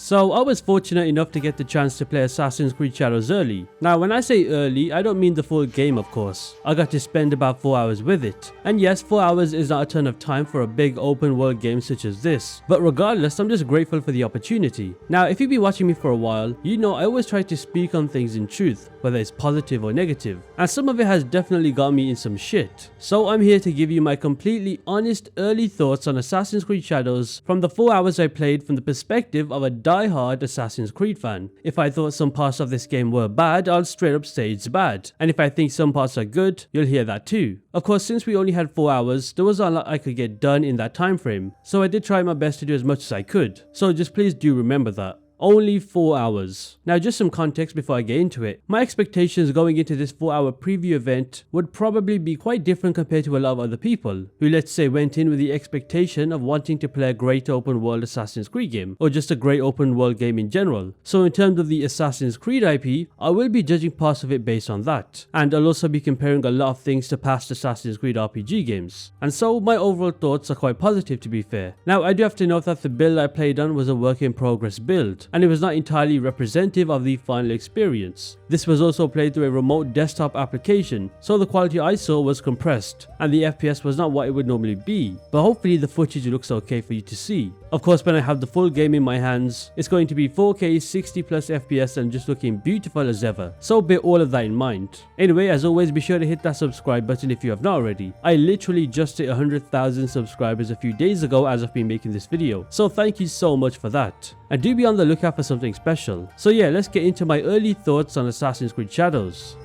So I was fortunate enough to get the chance to play Assassin's Creed Shadows early. Now when I say early, I don't mean the full game of course. I got to spend about 4 hours with it. And yes, 4 hours is not a ton of time for a big open world game such as this. But regardless, I'm just grateful for the opportunity. Now if you've been watching me for a while, you know I always try to speak on things in truth, whether it's positive or negative. And some of it has definitely got me in some shit. So I'm here to give you my completely honest early thoughts on Assassin's Creed Shadows from the 4 hours I played from the perspective of a die-hard Assassin's Creed fan. If I thought some parts of this game were bad, I'll straight up say it's bad. And if I think some parts are good, you'll hear that too. Of course, since we only had 4 hours, there was a lot I could get done in that time frame. So I did try my best to do as much as I could. So just please do remember that. Only 4 hours. Now just some context before I get into it. My expectations going into this 4-hour preview event would probably be quite different compared to a lot of other people who, let's say, went in with the expectation of wanting to play a great open world Assassin's Creed game or just a great open world game in general. So in terms of the Assassin's Creed IP, I will be judging parts of it based on that, and I'll also be comparing a lot of things to past Assassin's Creed RPG games. And so my overall thoughts are quite positive, to be fair. Now I do have to note that the build I played on was a work in progress build, and it was not entirely representative of the final experience. This was also played through a remote desktop application, so the quality I saw was compressed, and the FPS was not what it would normally be, but hopefully the footage looks okay for you to see. Of course, when I have the full game in my hands, it's going to be 4K 60 plus FPS and just looking beautiful as ever, so bear all of that in mind. Anyway, as always, be sure to hit that subscribe button if you have not already. I literally just hit 100,000 subscribers a few days ago as I've been making this video, so thank you so much for that. And do be on the lookout for something special. So yeah, let's get into my early thoughts on Assassin's Creed Shadows.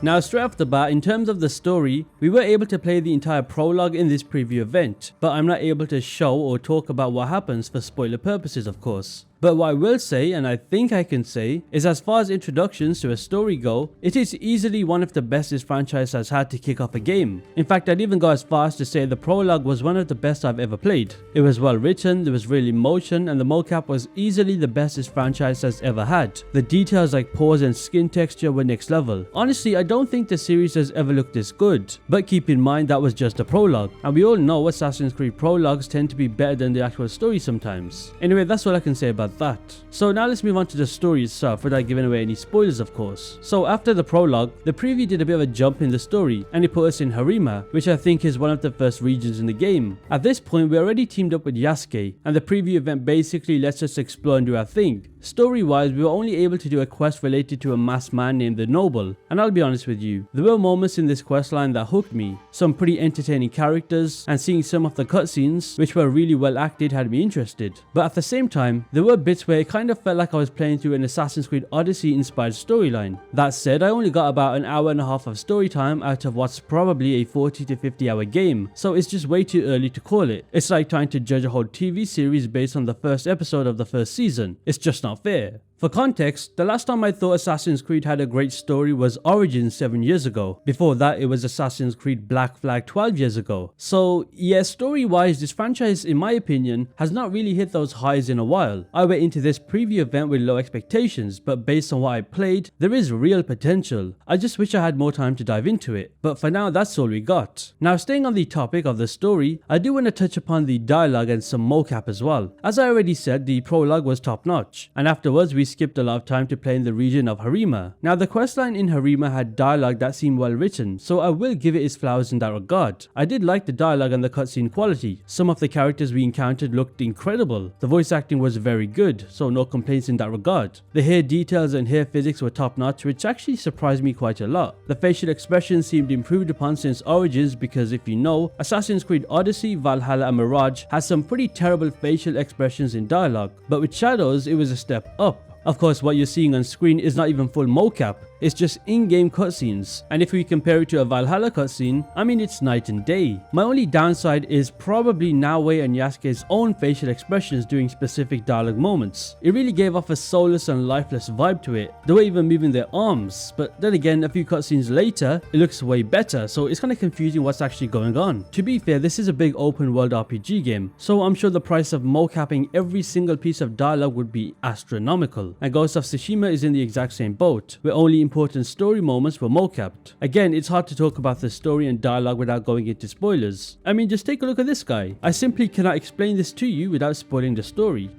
Now straight off the bat, in terms of the story, we were able to play the entire prologue in this preview event, but I'm not able to show or talk about what happens for spoiler purposes of course. But what I will say, and I think I can say, is as far as introductions to a story go, it is easily one of the best this franchise has had to kick off a game. In fact, I'd even go as far as to say the prologue was one of the best I've ever played. It was well written, there was real emotion, and the mocap was easily the best this franchise has ever had. The details like pores and skin texture were next level. Honestly, I don't think the series has ever looked this good, but keep in mind that was just a prologue, and we all know Assassin's Creed prologues tend to be better than the actual story sometimes. Anyway, that's all I can say about that. So now let's move on to the story itself without giving away any spoilers of course. So after the prologue, the preview did a bit of a jump in the story and it put us in Harima, which I think is one of the first regions in the game. At this point we already teamed up with Yasuke, and the preview event basically lets us explore and do our thing. Story wise, we were only able to do a quest related to a masked man named the Noble, and I'll be honest with you, there were moments in this questline that hooked me. Some pretty entertaining characters, and seeing some of the cutscenes, which were really well acted, had me interested. But at the same time, there were bits where it kind of felt like I was playing through an Assassin's Creed Odyssey inspired storyline. That said, I only got about an hour and a half of story time out of what's probably a 40 to 50 hour game, so it's just way too early to call it. It's like trying to judge a whole TV series based on the first episode of the first season. It's just not fair. For context, the last time I thought Assassin's Creed had a great story was Origins 7 years ago. Before that, it was Assassin's Creed Black Flag 12 years ago. So yeah, story wise, this franchise in my opinion has not really hit those highs in a while. I went into this preview event with low expectations, but based on what I played, there is real potential. I just wish I had more time to dive into it. But for now, that's all we got. Now staying on the topic of the story, I do want to touch upon the dialogue and some mocap as well. As I already said, the prologue was top notch, and afterwards we skipped a lot of time to play in the region of Harima. Now the questline in Harima had dialogue that seemed well written, so I will give it its flowers in that regard. I did like the dialogue and the cutscene quality. Some of the characters we encountered looked incredible. The voice acting was very good, so no complaints in that regard. The hair details and hair physics were top notch, which actually surprised me quite a lot. The facial expressions seemed improved upon since Origins, because if you know, Assassin's Creed Odyssey, Valhalla and Mirage has some pretty terrible facial expressions in dialogue, but with Shadows it was a step up. Of course, what you're seeing on screen is not even full mocap, it's just in-game cutscenes, and if we compare it to a Valhalla cutscene, I mean it's night and day. My only downside is probably Naoe and Yasuke's own facial expressions during specific dialogue moments. It really gave off a soulless and lifeless vibe to it. They were even moving their arms, but then again a few cutscenes later, it looks way better, so it's kind of confusing what's actually going on. To be fair, this is a big open world RPG game, so I'm sure the price of mocapping every single piece of dialogue would be astronomical. well, and Ghost of Tsushima is in the exact same boat, where only important story moments were mocapped. Again, it's hard to talk about the story and dialogue without going into spoilers. I mean, just take a look at this guy. I simply cannot explain this to you without spoiling the story.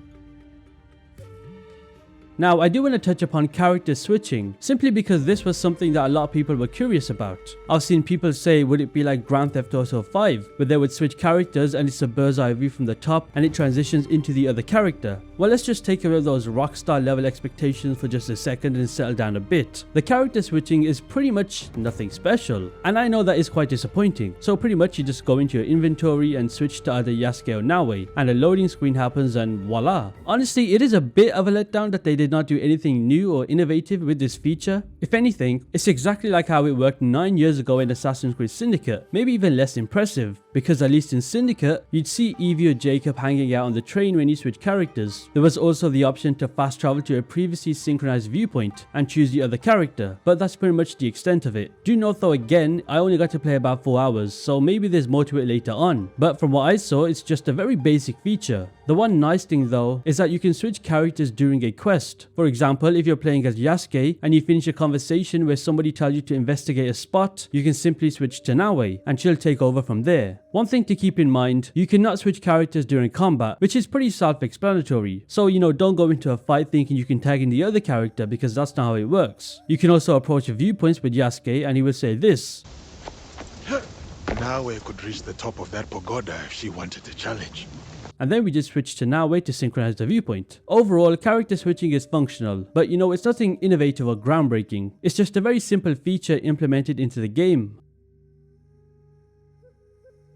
Now, I do want to touch upon character switching, simply because this was something that a lot of people were curious about. I've seen people say, would it be like Grand Theft Auto 5, where they would switch characters and it's a bird's eye view from the top and it transitions into the other character? Well, let's just take away those rockstar level expectations for just a second and settle down a bit. The character switching is pretty much nothing special, and I know that is quite disappointing. So pretty much you just go into your inventory and switch to either Yasuke or Naoe, and a loading screen happens and voila. Honestly, it is a bit of a letdown that they did not do anything new or innovative with this feature. If anything, it's exactly like how it worked 9 years ago in Assassin's Creed Syndicate, maybe even less impressive, because at least in Syndicate, you'd see Evie or Jacob hanging out on the train when you switch characters. There was also the option to fast travel to a previously synchronized viewpoint and choose the other character, but that's pretty much the extent of it. Do note though, again, I only got to play about 4 hours, so maybe there's more to it later on, but from what I saw, it's just a very basic feature. The one nice thing though is that you can switch characters during a quest. For example, if you're playing as Yasuke and you finish a conversation where somebody tells you to investigate a spot, you can simply switch to Naoe and she'll take over from there. One thing to keep in mind, you cannot switch characters during combat, which is pretty self-explanatory. So, don't go into a fight thinking you can tag in the other character, because that's not how it works. You can also approach your viewpoints with Yasuke and he will say this. Naoe could reach the top of that pagoda if she wanted a challenge. And then we just switch to Naoe to synchronize the viewpoint. Overall, character switching is functional, but it's nothing innovative or groundbreaking. It's just a very simple feature implemented into the game.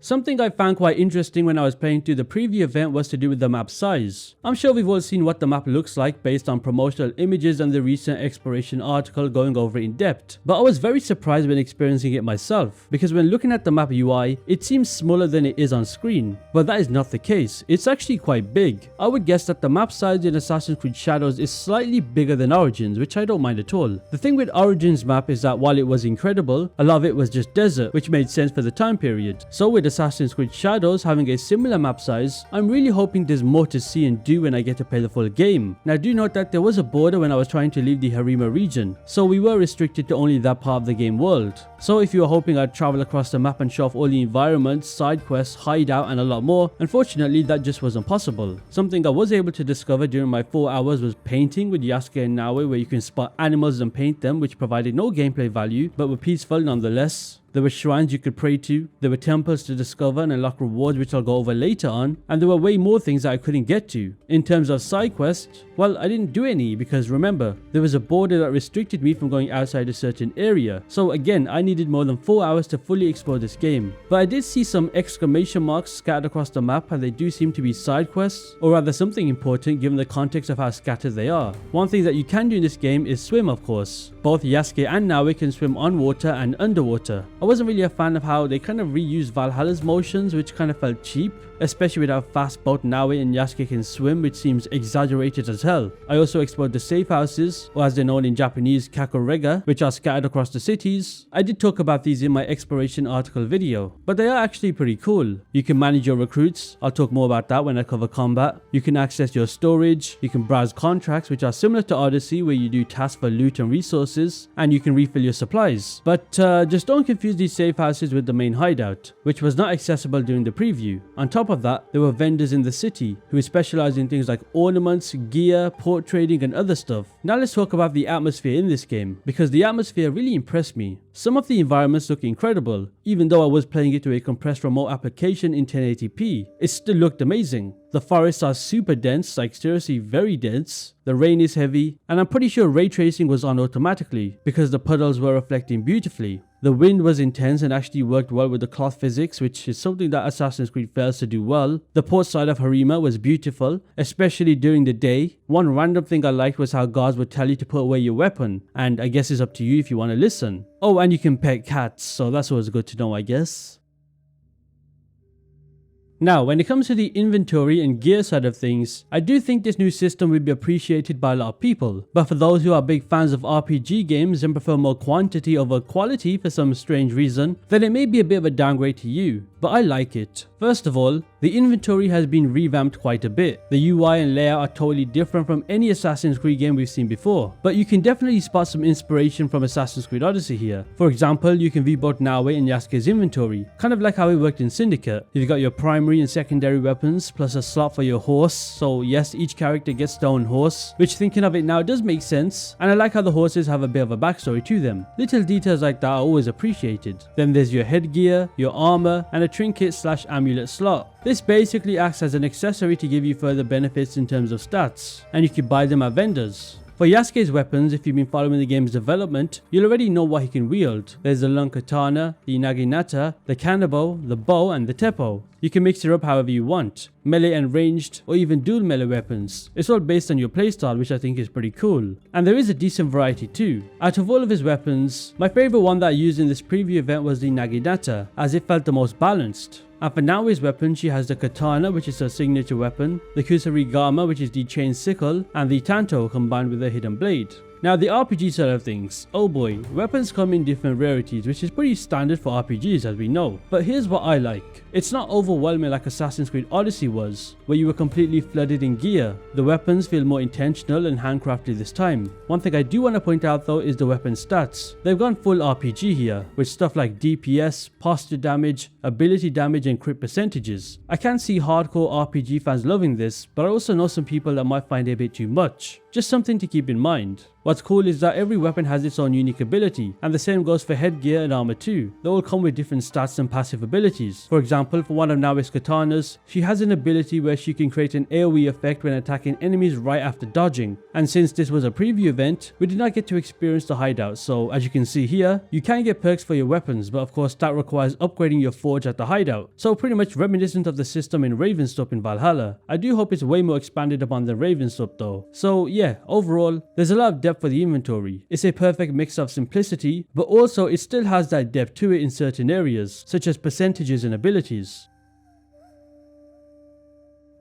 Something I found quite interesting when I was playing through the preview event was to do with the map size. I'm sure we've all seen what the map looks like based on promotional images and the recent exploration article going over it in depth, but I was very surprised when experiencing it myself, because when looking at the map UI, it seems smaller than it is on screen, but that is not the case. It's actually quite big. I would guess that the map size in Assassin's Creed Shadows is slightly bigger than Origins, which I don't mind at all. The thing with Origins map is that while it was incredible, a lot of it was just desert, which made sense for the time period. So with Assassin's Creed Shadows having a similar map size, I'm really hoping there's more to see and do when I get to play the full game. Now do note that there was a border when I was trying to leave the Harima region, so we were restricted to only that part of the game world. So if you were hoping I'd travel across the map and show off all the environments, side quests, hideout and a lot more, unfortunately that just wasn't possible. Something I was able to discover during my 4 hours was painting with Yasuke and Naoe, where you can spot animals and paint them, which provided no gameplay value but were peaceful nonetheless. There were shrines you could pray to, there were temples to discover and unlock rewards, which I'll go over later on, and there were way more things that I couldn't get to. In terms of side quests, well, I didn't do any because remember, there was a border that restricted me from going outside a certain area, so again, I needed more than 4 hours to fully explore this game. But I did see some exclamation marks scattered across the map, and they do seem to be side quests, or rather something important given the context of how scattered they are. One thing that you can do in this game is swim, of course. Both Yasuke and Naoe can swim on water and underwater. I wasn't really a fan of how they kind of reused Valhalla's motions, which kind of felt cheap, especially with how fast both Naoe and Yasuke can swim, which seems exaggerated as hell. I also explored the safe houses, or as they're known in Japanese, kakorega, which are scattered across the cities. I did talk about these in my exploration article video, but they are actually pretty cool. You can manage your recruits, I'll talk more about that when I cover combat. You can access your storage, you can browse contracts, which are similar to Odyssey, where you do tasks for loot and resources, and you can refill your supplies. But just don't confuse these safe houses with the main hideout, which was not accessible during the preview. On top of that, there were vendors in the city who specialize in things like ornaments, gear, port trading and other stuff. Now let's talk about the atmosphere in this game, because the atmosphere really impressed me. Some of the environments look incredible, even though I was playing it to a compressed remote application in 1080p, it still looked amazing. The forests are super dense, like seriously very dense. The rain is heavy, and I'm pretty sure ray tracing was on automatically because the puddles were reflecting beautifully. The wind was intense and actually worked well with the cloth physics, which is something that Assassin's Creed fails to do well. The port side of Harima was beautiful, especially during the day. One random thing I liked was how guards would tell you to put away your weapon, and I guess it's up to you if you want to listen. Oh, and you can pet cats, so that's always good to know, I guess. Now, when it comes to the inventory and gear side of things, I do think this new system will be appreciated by a lot of people, but for those who are big fans of RPG games and prefer more quantity over quality for some strange reason, then it may be a bit of a downgrade to you. but I like it. First of all, the inventory has been revamped quite a bit. The UI and layout are totally different from any Assassin's Creed game we've seen before, but you can definitely spot some inspiration from Assassin's Creed Odyssey here. For example, you can view both Nawe and Yasuke's inventory, kind of like how it worked in Syndicate. You've got your primary and secondary weapons, plus a slot for your horse, so yes, each character gets their own horse, which thinking of it now does make sense, and I like how the horses have a bit of a backstory to them. Little details like that are always appreciated. Then there's your headgear, your armor, and a trinket/amulet slot. This basically acts as an accessory to give you further benefits in terms of stats, and you can buy them at vendors. For Yasuke's weapons, if you've been following the game's development, you'll already know what he can wield. There's the long katana, the naginata, the kanabo, the bow, and the teppo. You can mix it up however you want, melee and ranged, or even dual melee weapons. It's all based on your playstyle, which I think is pretty cool. And there is a decent variety too. Out of all of his weapons, my favourite one that I used in this preview event was the naginata, as it felt the most balanced. And for Nawe's weapon, she has the katana, which is her signature weapon, the kusarigama, which is the chain sickle, and the tanto combined with a hidden blade. Now the RPG side of things, oh boy, weapons come in different rarities, which is pretty standard for RPGs as we know. But here's what I like. It's not overwhelming like Assassin's Creed Odyssey was, where you were completely flooded in gear. The weapons feel more intentional and handcrafted this time. One thing I do want to point out though is the weapon stats. They've gone full RPG here, with stuff like DPS, posture damage, ability damage and crit percentages. I can see hardcore RPG fans loving this, but I also know some people that might find it a bit too much. Just something to keep in mind. What's cool is that every weapon has its own unique ability, and the same goes for headgear and armor too. They all come with different stats and passive abilities. For example, for one of Nawe's katanas, she has an ability where she can create an AoE effect when attacking enemies right after dodging. And since this was a preview event, we did not get to experience the hideout, so as you can see here, you can get perks for your weapons, but of course that requires upgrading your forge at the hideout. So pretty much reminiscent of the system in Ravensthorpe in Valhalla. I do hope it's way more expanded upon than Ravensthorpe though. So yeah, overall, there's a lot of depth for the inventory. It's a perfect mix of simplicity, but also it still has that depth to it in certain areas, such as percentages and abilities.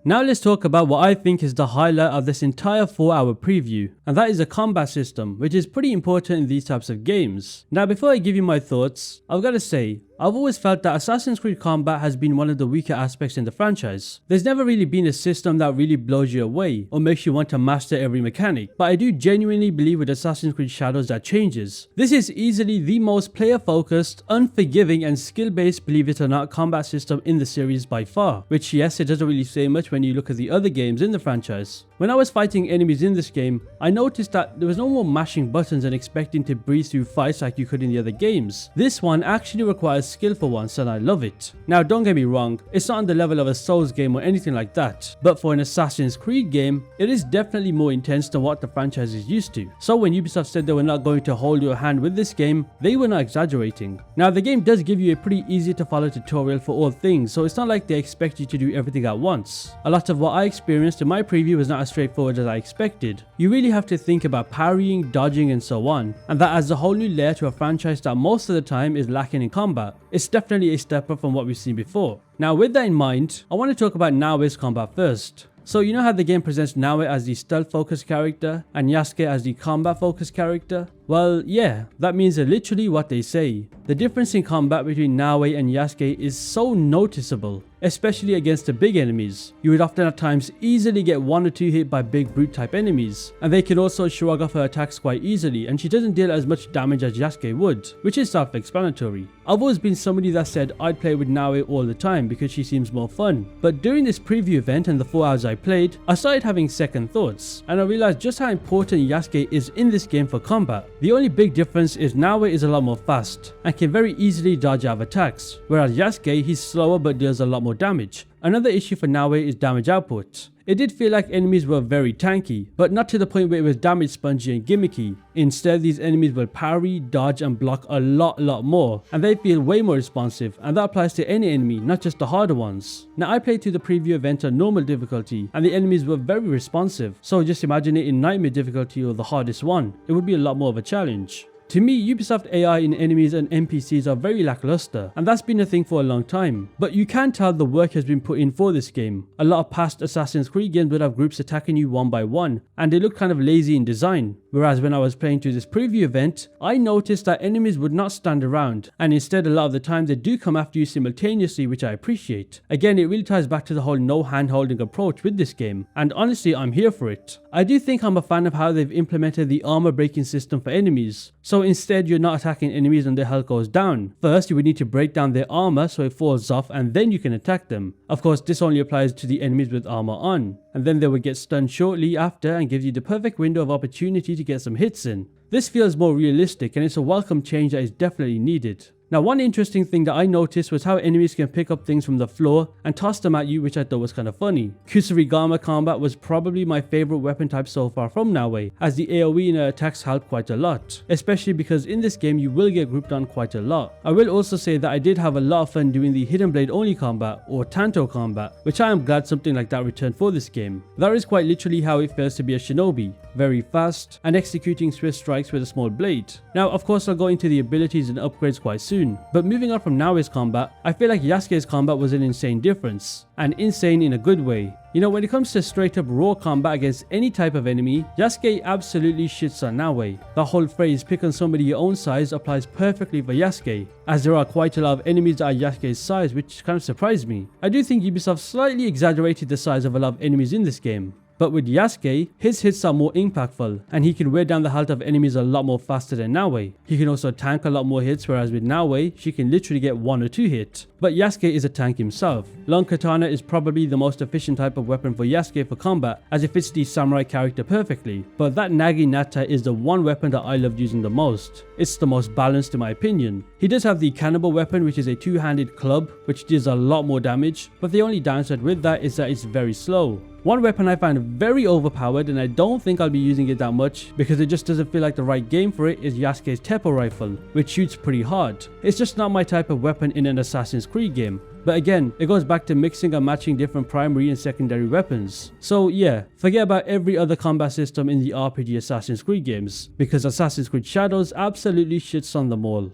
Now let's talk about what I think is the highlight of this entire 4-hour preview, and that is the combat system, which is pretty important in these types of games. Now before I give you my thoughts, I've got to say, I've always felt that Assassin's Creed combat has been one of the weaker aspects in the franchise. There's never really been a system that really blows you away or makes you want to master every mechanic, but I do genuinely believe with Assassin's Creed Shadows that changes. This is easily the most player focused, unforgiving and skill based, believe it or not, combat system in the series by far, which yes, it doesn't really say much when you look at the other games in the franchise. When I was fighting enemies in this game, I noticed that there was no more mashing buttons and expecting to breeze through fights like you could in the other games. This one actually requires skill for once, and I love it. Now don't get me wrong, it's not on the level of a Souls game or anything like that, but for an Assassin's Creed game, it is definitely more intense than what the franchise is used to. So when Ubisoft said they were not going to hold your hand with this game, they were not exaggerating. Now the game does give you a pretty easy to follow tutorial for all things, so it's not like they expect you to do everything at once. A lot of what I experienced in my preview was not as straightforward as I expected. You really have to think about parrying, dodging and so on, and that adds a whole new layer to a franchise that most of the time is lacking in combat. It's definitely a step up from what we've seen before. Now with that in mind, I want to talk about Nawe's combat first. So you know how the game presents Nawe as the stealth focused character and Yasuke as the combat focused character? Well yeah, that means literally what they say. The difference in combat between Nawe and Yasuke is so noticeable, especially against the big enemies. You would often at times easily get 1 or 2 hit by big brute type enemies, and they can also shrug off her attacks quite easily, and she doesn't deal as much damage as Yasuke would, which is self-explanatory. I've always been somebody that said I'd play with Nawe all the time because she seems more fun, but during this preview event and the 4 hours I played, I started having second thoughts, and I realized just how important Yasuke is in this game for combat. The only big difference is Nawe is a lot more fast and can very easily dodge out of attacks, whereas Yasuke, he's slower but deals a lot more damage. Another issue for Nawe is damage output. It did feel like enemies were very tanky, but not to the point where it was damage spongy and gimmicky. Instead, these enemies will parry, dodge and block a lot more, and they feel way more responsive, and that applies to any enemy, not just the harder ones. Now I played through the preview event on normal difficulty, and the enemies were very responsive, so just imagine it in nightmare difficulty or the hardest one. It would be a lot more of a challenge. To me, Ubisoft AI in enemies and NPCs are very lackluster, and that's been a thing for a long time. But you can tell the work has been put in for this game. A lot of past Assassin's Creed games would have groups attacking you one by one, and they look kind of lazy in design. Whereas when I was playing through this preview event, I noticed that enemies would not stand around, and instead a lot of the time they do come after you simultaneously, which I appreciate. Again, it really ties back to the whole no hand holding approach with this game, and honestly I'm here for it. I do think I'm a fan of how they've implemented the armor breaking system for enemies. So instead you're not attacking enemies and their health goes down. First you would need to break down their armor so it falls off, and then you can attack them. Of course this only applies to the enemies with armor on, and then they would get stunned shortly after and gives you the perfect window of opportunity to get some hits in. This feels more realistic, and it's a welcome change that is definitely needed. Now, one interesting thing that I noticed was how enemies can pick up things from the floor and toss them at you, which I thought was kind of funny. Kusarigama combat was probably my favorite weapon type so far from Naue, as the AoE in her attacks helped quite a lot, especially because in this game you will get grouped on quite a lot. I will also say that I did have a lot of fun doing the hidden blade only combat, or Tanto combat, which I am glad something like that returned for this game. That is quite literally how it feels to be a shinobi, very fast and executing swift strikes with a small blade. Now of course I'll go into the abilities and upgrades quite soon. But moving on from Naue's combat, I feel like Yasuke's combat was an insane difference, and insane in a good way. You know, when it comes to straight up raw combat against any type of enemy, Yasuke absolutely shits on Naue. The whole phrase pick on somebody your own size applies perfectly for Yasuke, as there are quite a lot of enemies that are Yasuke's size, which kind of surprised me. I do think Ubisoft slightly exaggerated the size of a lot of enemies in this game. But with Yasuke, his hits are more impactful, and he can wear down the health of enemies a lot more faster than Naue. He can also tank a lot more hits, whereas with Naue, she can literally get 1 or 2 hits. But Yasuke is a tank himself. Long katana is probably the most efficient type of weapon for Yasuke for combat, as it fits the samurai character perfectly. But that Nagi Nata is the one weapon that I loved using the most. It's the most balanced in my opinion. He does have the cannibal weapon, which is a two-handed club, which does a lot more damage, but the only downside with that is that it's very slow. One weapon I find very overpowered, and I don't think I'll be using it that much because it just doesn't feel like the right game for it, is Yasuke's Teppo rifle, which shoots pretty hard. It's just not my type of weapon in an Assassin's Creed game. But again, it goes back to mixing and matching different primary and secondary weapons. So yeah, forget about every other combat system in the RPG Assassin's Creed games, because Assassin's Creed Shadows absolutely shits on them all.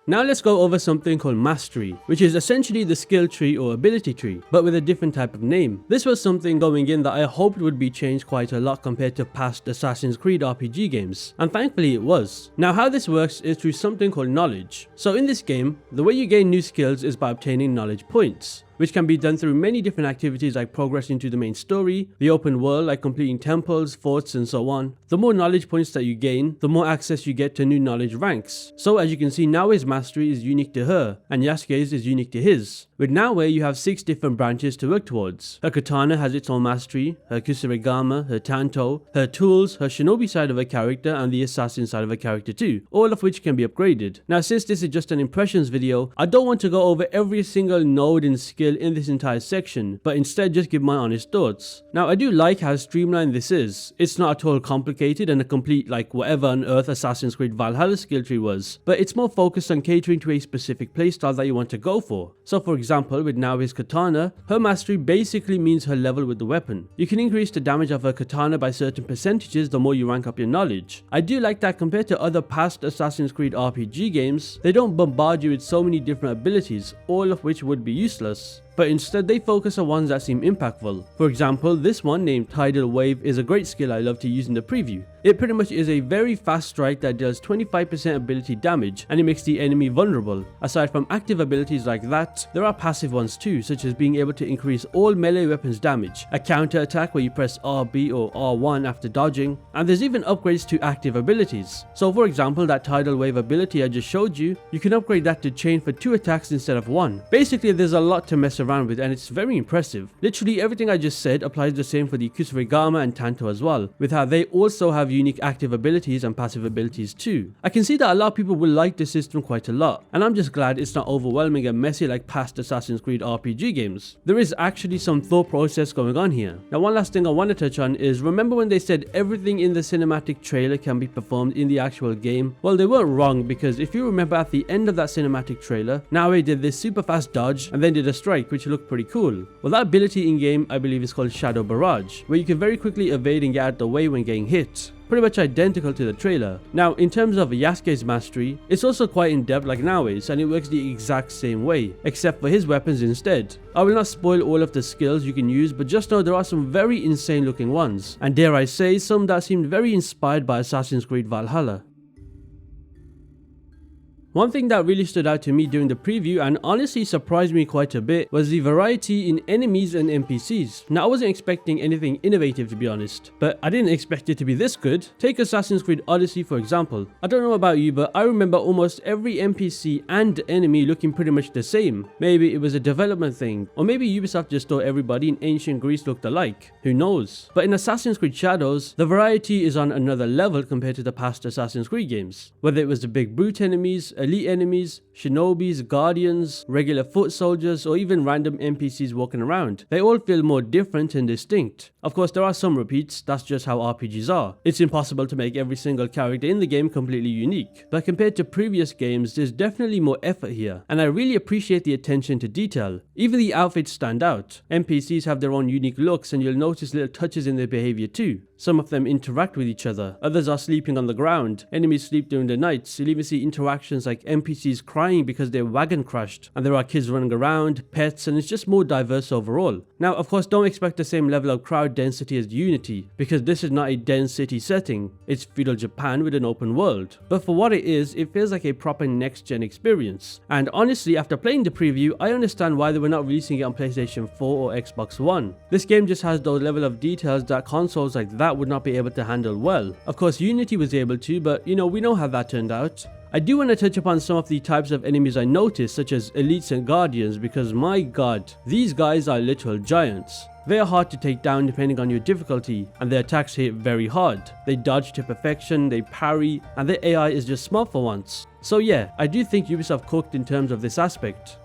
Now let's go over something called Mastery, which is essentially the skill tree or ability tree, but with a different type of name. This was something going in that I hoped would be changed quite a lot compared to past Assassin's Creed RPG games, and thankfully it was. Now how this works is through something called knowledge. So in this game, the way you gain new skills is by obtaining knowledge points, which can be done through many different activities like progressing to the main story, the open world like completing temples, forts and so on. The more knowledge points that you gain, the more access you get to new knowledge ranks. So as you can see, Naue's mastery is unique to her, and Yasuke's is unique to his. With Naue, you have 6 different branches to work towards. Her katana has its own mastery, her kusarigama, her tanto, her tools, her shinobi side of her character, and the assassin side of her character too, all of which can be upgraded. Now since this is just an impressions video, I don't want to go over every single node and skill in this entire section, but instead just give my honest thoughts. Now I do like how streamlined this is. It's not at all complicated and a complete like whatever on earth Assassin's Creed Valhalla skill tree was, but it's more focused on catering to a specific playstyle that you want to go for. So for example, with Naue's katana, her mastery basically means her level with the weapon. You can increase the damage of her katana by certain percentages the more you rank up your knowledge. I do like that compared to other past Assassin's Creed RPG games, they don't bombard you with so many different abilities, all of which would be useless. But instead they focus on ones that seem impactful. For example, this one named Tidal Wave is a great skill I love to use in the preview. It pretty much is a very fast strike that deals 25% ability damage, and it makes the enemy vulnerable. Aside from active abilities like that, there are passive ones too, such as being able to increase all melee weapons damage, a counter attack where you press RB or R1 after dodging, and there's even upgrades to active abilities. So for example, that Tidal Wave ability I just showed you, you can upgrade that to chain for 2 attacks instead of 1. Basically there's a lot to mess around with, and it's very impressive. Literally everything I just said applies the same for the Kusarigama and Tanto as well, with how they also have unique active abilities and passive abilities too. I can see that a lot of people will like this system quite a lot, and I'm just glad it's not overwhelming and messy like past Assassin's Creed RPG games. There is actually some thought process going on here. Now one last thing I want to touch on is, remember when they said everything in the cinematic trailer can be performed in the actual game? Well, they weren't wrong, because if you remember at the end of that cinematic trailer, Naue did this super fast dodge and then did a strike which looked pretty cool. Well, that ability in game I believe is called Shadow Barrage, where you can very quickly evade and get out of the way when getting hit. pretty much identical to the trailer. Now, in terms of Yasuke's mastery, it's also quite in depth like Naoe's, and it works the exact same way, except for his weapons instead. I will not spoil all of the skills you can use, but just know there are some very insane looking ones, and dare I say, some that seemed very inspired by Assassin's Creed Valhalla. One thing that really stood out to me during the preview and honestly surprised me quite a bit was the variety in enemies and NPCs. Now, I wasn't expecting anything innovative, to be honest, but I didn't expect it to be this good. Take Assassin's Creed Odyssey for example. I don't know about you, but I remember almost every NPC and enemy looking pretty much the same. Maybe it was a development thing, or maybe Ubisoft just thought everybody in ancient Greece looked alike. Who knows? But in Assassin's Creed Shadows, the variety is on another level compared to the past Assassin's Creed games. Whether it was the big brute enemies, elite enemies, shinobis, guardians, regular foot soldiers, or even random NPCs walking around, they all feel more different and distinct. Of course, there are some repeats, that's just how RPGs are. It's impossible to make every single character in the game completely unique, but compared to previous games, there's definitely more effort here, and I really appreciate the attention to detail. Even the outfits stand out. NPCs have their own unique looks, and you'll notice little touches in their behavior too. Some of them interact with each other, others are sleeping on the ground, enemies sleep during the nights. You'll even see interactions like NPCs crying because their wagon crashed, and there are kids running around, pets, and it's just more diverse overall. Now, of course, don't expect the same level of crowd density as Unity, because this is not a dense city setting, it's feudal Japan with an open world. But for what it is, it feels like a proper next-gen experience. And honestly, after playing the preview, I understand why they were not releasing it on PlayStation 4 or Xbox One. This game just has those level of details that consoles like that would not be able to handle well. Of course, Unity was able to, but we know how that turned out. I do want to touch upon some of the types of enemies I noticed, such as elites and guardians, because my god, these guys are literal giants. They are hard to take down depending on your difficulty, and their attacks hit very hard. They dodge to perfection, they parry, and their AI is just smart for once. So yeah, I do think Ubisoft cooked in terms of this aspect.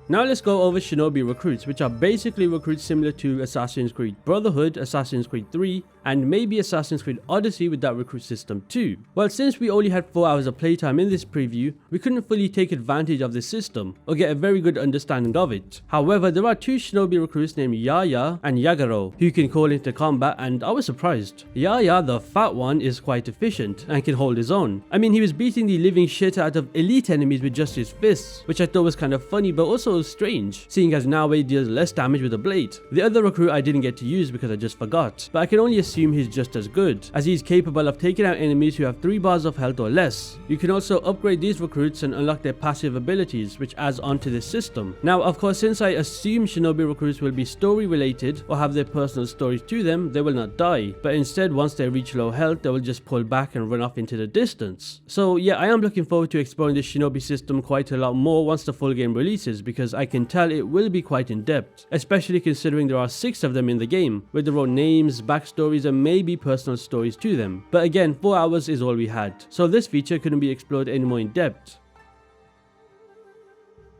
Now let's go over Shinobi recruits, which are basically recruits similar to Assassin's Creed Brotherhood, Assassin's Creed 3, and maybe Assassin's Creed Odyssey with that recruit system too. Well, since we only had 4 hours of playtime in this preview, we couldn't fully take advantage of this system, or get a very good understanding of it. However, there are 2 Shinobi recruits named Yaya and Yagaro, who you can call into combat, and I was surprised. Yaya, the fat one, is quite efficient, and can hold his own. I mean, he was beating the living shit out of elite enemies with just his fists, which I thought was kind of funny, but also strange, seeing as Naoe deals less damage with a blade. The other recruit I didn't get to use because I just forgot, but I can only assume he's just as good, as he's capable of taking out enemies who have 3 bars of health or less. You can also upgrade these recruits and unlock their passive abilities, which adds onto this system. Now, of course, since I assume Shinobi recruits will be story related or have their personal stories to them, they will not die, but instead once they reach low health, they will just pull back and run off into the distance. So yeah, I am looking forward to exploring the Shinobi system quite a lot more once the full game releases, because I can tell it will be quite in depth, especially considering there are 6 of them in the game, with their own names, backstories, and maybe personal stories to them. But again, 4 hours is all we had, so this feature couldn't be explored any more in depth.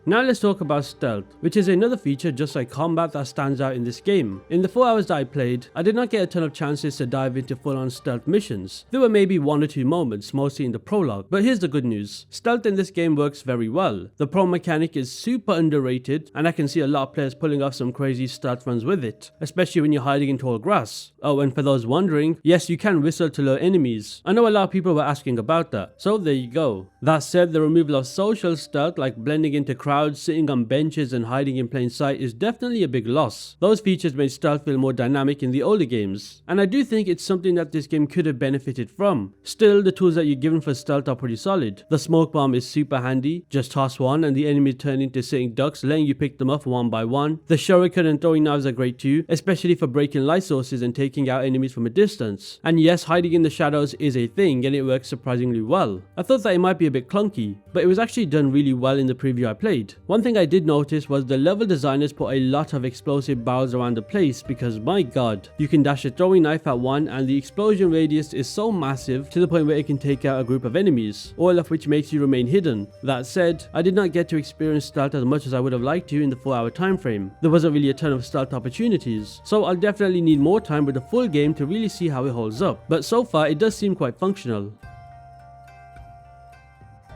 Now let's talk about stealth, which is another feature just like combat that stands out in this game. In the 4 hours that I played, I did not get a ton of chances to dive into full-on stealth missions. There were maybe 1 or 2 moments, mostly in the prologue. But here's the good news, stealth in this game works very well. The pro mechanic is super underrated, and I can see a lot of players pulling off some crazy stealth runs with it, especially when you're hiding in tall grass. Oh, and for those wondering, yes, you can whistle to lure enemies. I know a lot of people were asking about that, so there you go. That said, the removal of social stealth like blending into crowds, sitting on benches and hiding in plain sight is definitely a big loss. Those features made stealth feel more dynamic in the older games, and I do think it's something that this game could have benefited from. Still, the tools that you're given for stealth are pretty solid. The smoke bomb is super handy, just toss one and the enemies turn into sitting ducks, letting you pick them up one by one. The shuriken and throwing knives are great too, especially for breaking light sources and taking out enemies from a distance. And yes, hiding in the shadows is a thing, and it works surprisingly well. I thought that it might be a bit clunky, but it was actually done really well in the preview I played. One thing I did notice was the level designers put a lot of explosive barrels around the place, because my god, you can dash a throwing knife at one and the explosion radius is so massive to the point where it can take out a group of enemies, all of which makes you remain hidden. That said, I did not get to experience stealth as much as I would have liked to in the 4-hour time frame. There wasn't really a ton of stealth opportunities, so I'll definitely need more time with the full game to really see how it holds up, but so far it does seem quite functional.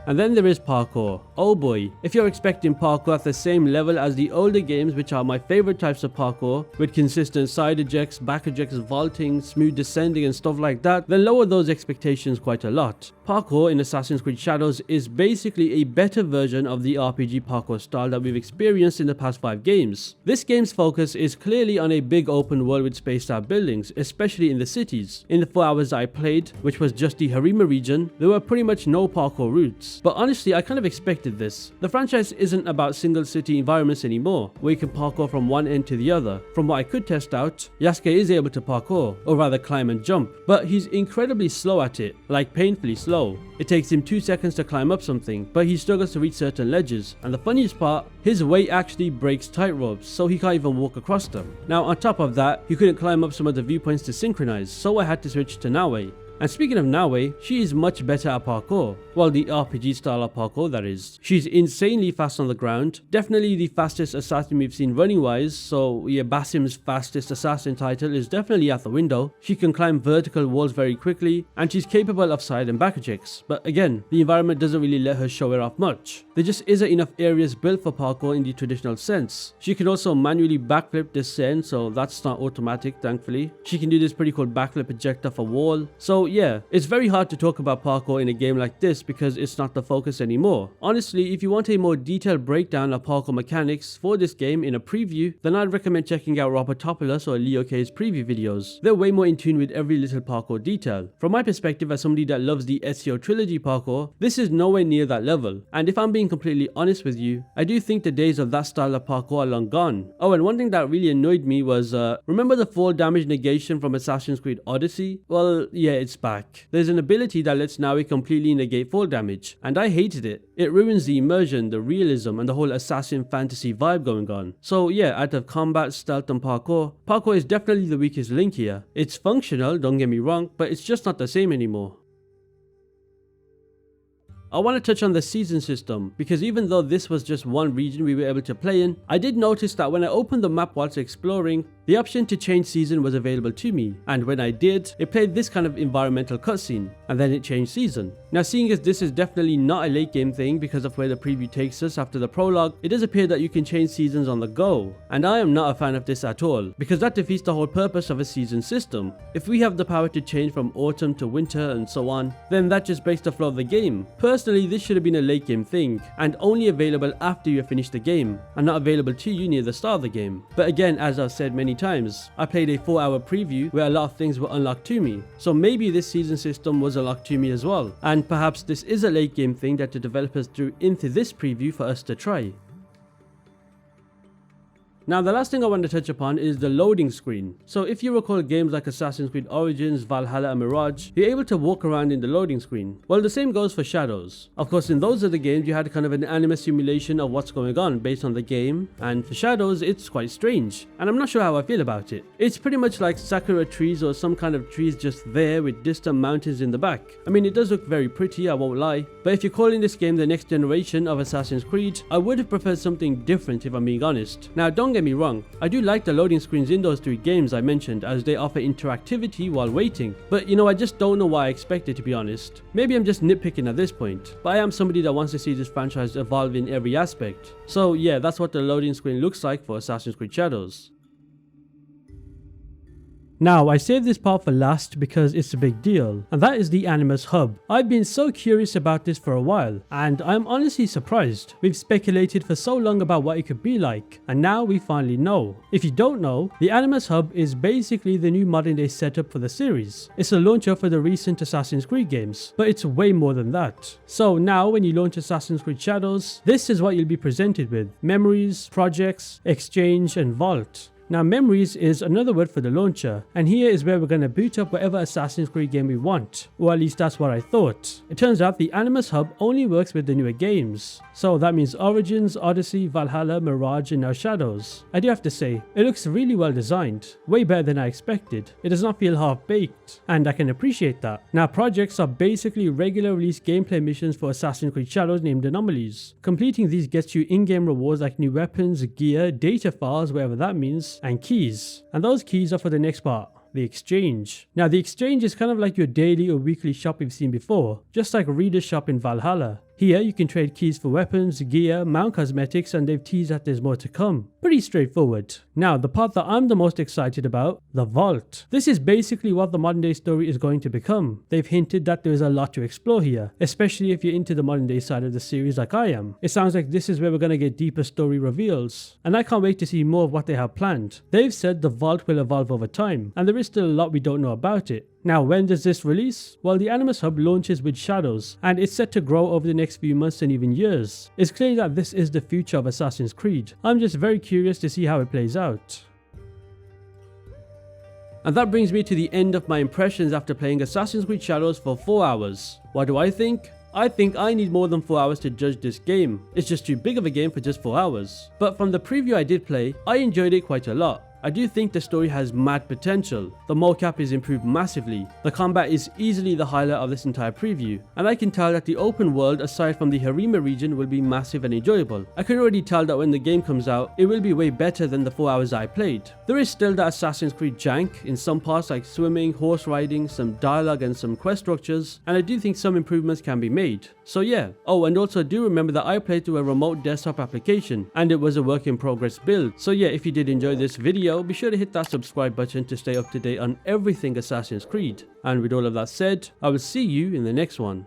And then there is parkour. Oh boy, if you're expecting parkour at the same level as the older games, which are my favorite types of parkour, with consistent side ejects, back ejects, vaulting, smooth descending and stuff like that, then lower those expectations quite a lot. Parkour in Assassin's Creed Shadows is basically a better version of the RPG parkour style that we've experienced in the past 5 games. This game's focus is clearly on a big open world with spaced out buildings, especially in the cities. In the 4 hours I played, which was just the Harima region, there were pretty much no parkour routes. But honestly, I kind of expected this. The franchise isn't about single city environments anymore, where you can parkour from one end to the other. From what I could test out, Yasuke is able to parkour, or rather climb and jump, but he's incredibly slow at it, like painfully slow. It takes him 2 seconds to climb up something, but he struggles to reach certain ledges, and the funniest part, his weight actually breaks tightropes, so he can't even walk across them. Now on top of that, he couldn't climb up some of the viewpoints to synchronize, so I had to switch to Naue. And speaking of Naue, she is much better at parkour. Well, the RPG style of parkour, that is. She's insanely fast on the ground, definitely the fastest assassin we've seen running wise, so yeah, Basim's fastest assassin title is definitely out the window. She can climb vertical walls very quickly, and she's capable of side and back ejects. But again, the environment doesn't really let her show it off much. There just isn't enough areas built for parkour in the traditional sense. She can also manually backflip descend, so that's not automatic, thankfully. She can do this pretty cool backflip eject off a wall. So yeah, it's very hard to talk about parkour in a game like this because it's not the focus anymore. Honestly, if you want a more detailed breakdown of parkour mechanics for this game in a preview, then I'd recommend checking out Robotopoulos or Leo K's preview videos. They're way more in tune with every little parkour detail. From my perspective as somebody that loves the Ezio trilogy parkour, this is nowhere near that level. And if I'm being completely honest with you, I do think the days of that style of parkour are long gone. Oh, and one thing that really annoyed me was, remember the fall damage negation from Assassin's Creed Odyssey? Well, yeah, it's back. There's an ability that lets Naue completely negate fall damage, and I hated it. It ruins the immersion, the realism, and the whole assassin fantasy vibe going on. So yeah, out of combat, stealth, and parkour, parkour is definitely the weakest link here. It's functional, don't get me wrong, but it's just not the same anymore. I want to touch on the season system, because even though this was just one region we were able to play in, I did notice that when I opened the map whilst exploring, the option to change season was available to me, and when I did, it played this kind of environmental cutscene, and then it changed season. Now seeing as this is definitely not a late game thing because of where the preview takes us after the prologue, it does appear that you can change seasons on the go, and I am not a fan of this at all, because that defeats the whole purpose of a season system. If we have the power to change from autumn to winter and so on, then that just breaks the flow of the game. Personally, this should have been a late game thing, and only available after you have finished the game, and not available to you near the start of the game. But again, as I've said many times, I played a 4-hour preview where a lot of things were unlocked to me, so maybe this season system was unlocked to me as well, and perhaps this is a late game thing that the developers threw into this preview for us to try. Now the last thing I want to touch upon is the loading screen. So if you recall games like Assassin's Creed Origins, Valhalla and Mirage, you're able to walk around in the loading screen. Well, the same goes for Shadows. Of course, in those other games you had kind of an anime simulation of what's going on based on the game, and for Shadows it's quite strange, and I'm not sure how I feel about it. It's pretty much like sakura trees or some kind of trees just there with distant mountains in the back. I mean, it does look very pretty, I won't lie, but if you're calling this game the next generation of Assassin's Creed, I would have preferred something different if I'm being honest. Now don't get me wrong, I do like the loading screens in those 3 games I mentioned as they offer interactivity while waiting, but you know, I just don't know what I expected, to be honest. Maybe I'm just nitpicking at this point, but I am somebody that wants to see this franchise evolve in every aspect. So yeah, that's what the loading screen looks like for Assassin's Creed Shadows. Now, I saved this part for last because it's a big deal, and that is the Animus hub. I've been so curious about this for a while, and I'm honestly surprised. We've speculated for so long about what it could be like, and now we finally know. If you don't know, the Animus hub is basically the new modern day setup for the series. It's a launcher for the recent Assassin's Creed games, but it's way more than that. So now when you launch Assassin's Creed Shadows, this is what you'll be presented with: memories, projects, exchange, and vault. Now memories is another word for the launcher, and here is where we're going to boot up whatever Assassin's Creed game we want, or at least that's what I thought. It turns out the Animus hub only works with the newer games, so that means Origins, Odyssey, Valhalla, Mirage and now Shadows. I do have to say, it looks really well designed, way better than I expected. It does not feel half baked, and I can appreciate that. Now projects are basically regular release gameplay missions for Assassin's Creed Shadows named Anomalies. Completing these gets you in-game rewards like new weapons, gear, data files, whatever that means, and keys, and those keys are for the next part, the exchange. Now the exchange is kind of like your daily or weekly shop we've seen before, just like Reader's shop in Valhalla. Here you can trade keys for weapons, gear, mount cosmetics, and they've teased that there's more to come. Pretty straightforward. Now the part that I'm the most excited about, the vault. This is basically what the modern day story is going to become. They've hinted that there is a lot to explore here, especially if you're into the modern day side of the series like I am. It sounds like this is where we're going to get deeper story reveals, and I can't wait to see more of what they have planned. They've said the vault will evolve over time, and there is still a lot we don't know about it. Now, when does this release? Well, the Animus Hub launches with Shadows, and it's set to grow over the next few months and even years. It's clear that this is the future of Assassin's Creed. I'm just very curious to see how it plays out. And that brings me to the end of my impressions after playing Assassin's Creed Shadows for 4 hours. What do I think? I think I need more than 4 hours to judge this game. It's just too big of a game for just 4 hours. But from the preview I did play, I enjoyed it quite a lot. I do think the story has mad potential. The mocap is improved massively. The combat is easily the highlight of this entire preview, and I can tell that the open world aside from the Harima region will be massive and enjoyable. I can already tell that when the game comes out, it will be way better than the 4 hours I played. There is still that Assassin's Creed jank in some parts like swimming, horse riding, some dialogue and some quest structures, and I do think some improvements can be made. So yeah. Oh, and also do remember that I played through a remote desktop application, and it was a work in progress build. So yeah, if you did enjoy this video, be sure to hit that subscribe button to stay up to date on everything Assassin's Creed. And with all of that said, I will see you in the next one.